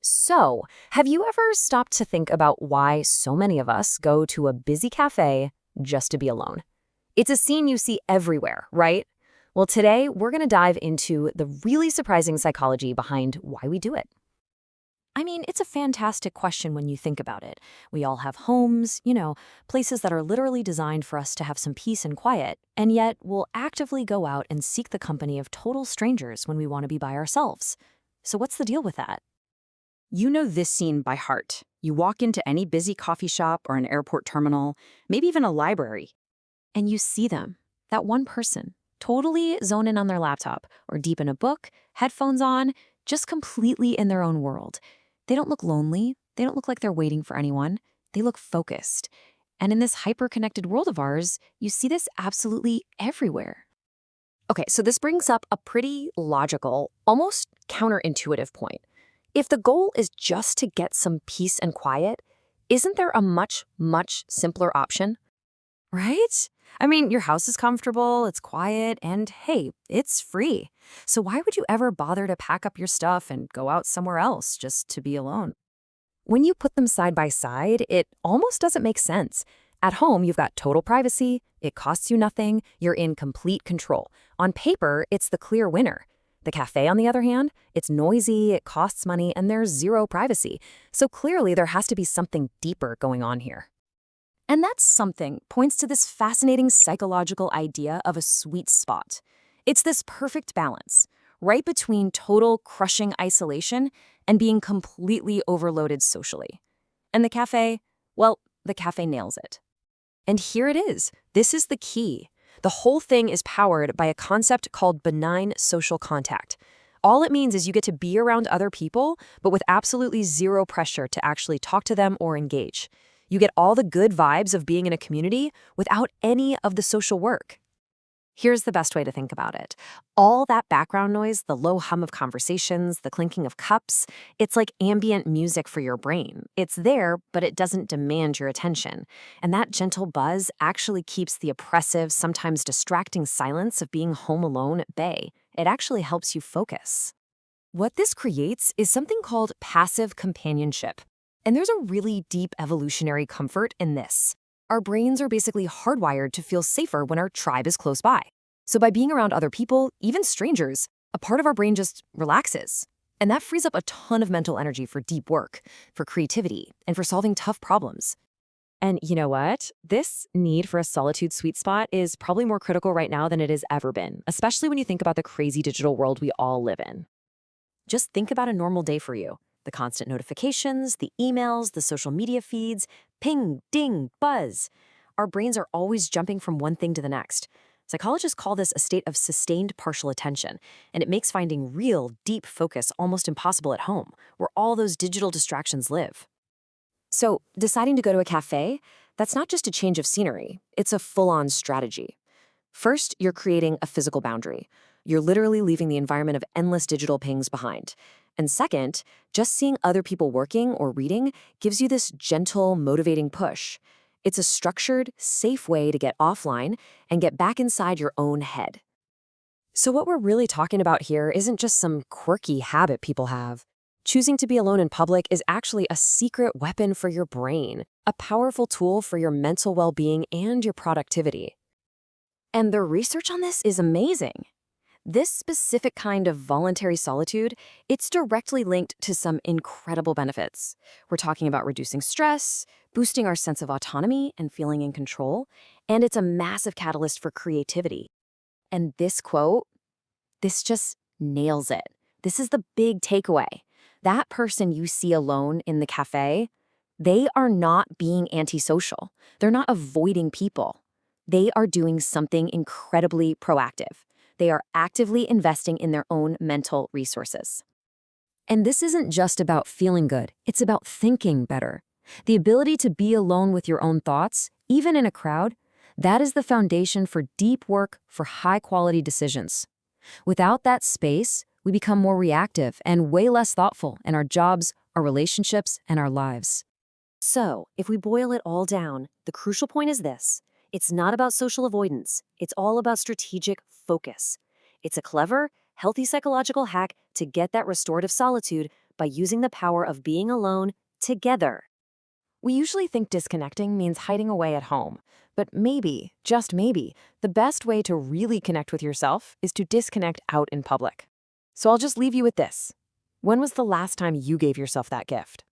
So, have you ever stopped to think about why so many of us go to a busy cafe just to be alone? It's a scene you see everywhere, right? Well, today we're going to dive into the really surprising psychology behind why we do it. I mean, it's a fantastic question when you think about it. We all have homes, places that are literally designed for us to have some peace and quiet, and yet we'll actively go out and seek the company of total strangers when we want to be by ourselves. So, what's the deal with that? You know this scene by heart. You walk into any busy coffee shop or an airport terminal, maybe even a library. And you see them, that one person, totally zone in on their laptop or deep in a book, headphones on, just completely in their own world. They don't look lonely. They don't look like they're waiting for anyone. They look focused. And in this hyper-connected world of ours, you see this absolutely everywhere. Okay, so this brings up a pretty logical, almost counterintuitive point. If the goal is just to get some peace and quiet, isn't there a much, much simpler option? Right? I mean, your house is comfortable, it's quiet, and hey, it's free. So why would you ever bother to pack up your stuff and go out somewhere else just to be alone? When you put them side by side, it almost doesn't make sense. At home, you've got total privacy, it costs you nothing, you're in complete control. On paper, it's the clear winner. The cafe, on the other hand, it's noisy, it costs money, and there's zero privacy. So clearly there has to be something deeper going on here. And that something points to this fascinating psychological idea of a sweet spot. It's this perfect balance, right between total crushing isolation and being completely overloaded socially. And the cafe, well, the cafe nails it. And here it is. This is the key. The whole thing is powered by a concept called benign social contact. All it means is you get to be around other people, but with absolutely zero pressure to actually talk to them or engage. You get all the good vibes of being in a community without any of the social work. Here's the best way to think about it. All that background noise, the low hum of conversations, the clinking of cups, it's like ambient music for your brain. It's there, but it doesn't demand your attention. And that gentle buzz actually keeps the oppressive, sometimes distracting silence of being home alone at bay. It actually helps you focus. What this creates is something called passive companionship. And there's a really deep evolutionary comfort in this. Our brains are basically hardwired to feel safer when our tribe is close by. So by being around other people, even strangers, a part of our brain just relaxes. And that frees up a ton of mental energy for deep work, for creativity, and for solving tough problems. And you know what? This need for a solitude sweet spot is probably more critical right now than it has ever been, especially when you think about the crazy digital world we all live in. Just think about a normal day for you. The constant notifications, the emails, the social media feeds, ping, ding, buzz. Our brains are always jumping from one thing to the next. Psychologists call this a state of sustained partial attention, and it makes finding real, deep focus almost impossible at home, where all those digital distractions live. So, deciding to go to a cafe, that's not just a change of scenery, it's a full-on strategy. First, you're creating a physical boundary. You're literally leaving the environment of endless digital pings behind. And second, just seeing other people working or reading gives you this gentle, motivating push. It's a structured, safe way to get offline and get back inside your own head. So what we're really talking about here isn't just some quirky habit people have. Choosing to be alone in public is actually a secret weapon for your brain, a powerful tool for your mental well-being and your productivity. And the research on this is amazing. This specific kind of voluntary solitude, it's directly linked to some incredible benefits. We're talking about reducing stress, boosting our sense of autonomy and feeling in control, and it's a massive catalyst for creativity. And this quote, this just nails it. This is the big takeaway. That person you see alone in the cafe, they are not being antisocial. They're not avoiding people. They are doing something incredibly proactive. They are actively investing in their own mental resources. And this isn't just about feeling good, it's about thinking better. The ability to be alone with your own thoughts, even in a crowd, that is the foundation for deep work, for high-quality decisions. Without that space, we become more reactive and way less thoughtful in our jobs, our relationships, and our lives. So, if we boil it all down, the crucial point is this. It's not about social avoidance. It's all about strategic focus. It's a clever, healthy psychological hack to get that restorative solitude by using the power of being alone together. We usually think disconnecting means hiding away at home, but maybe, just maybe, the best way to really connect with yourself is to disconnect out in public. So I'll just leave you with this. When was the last time you gave yourself that gift?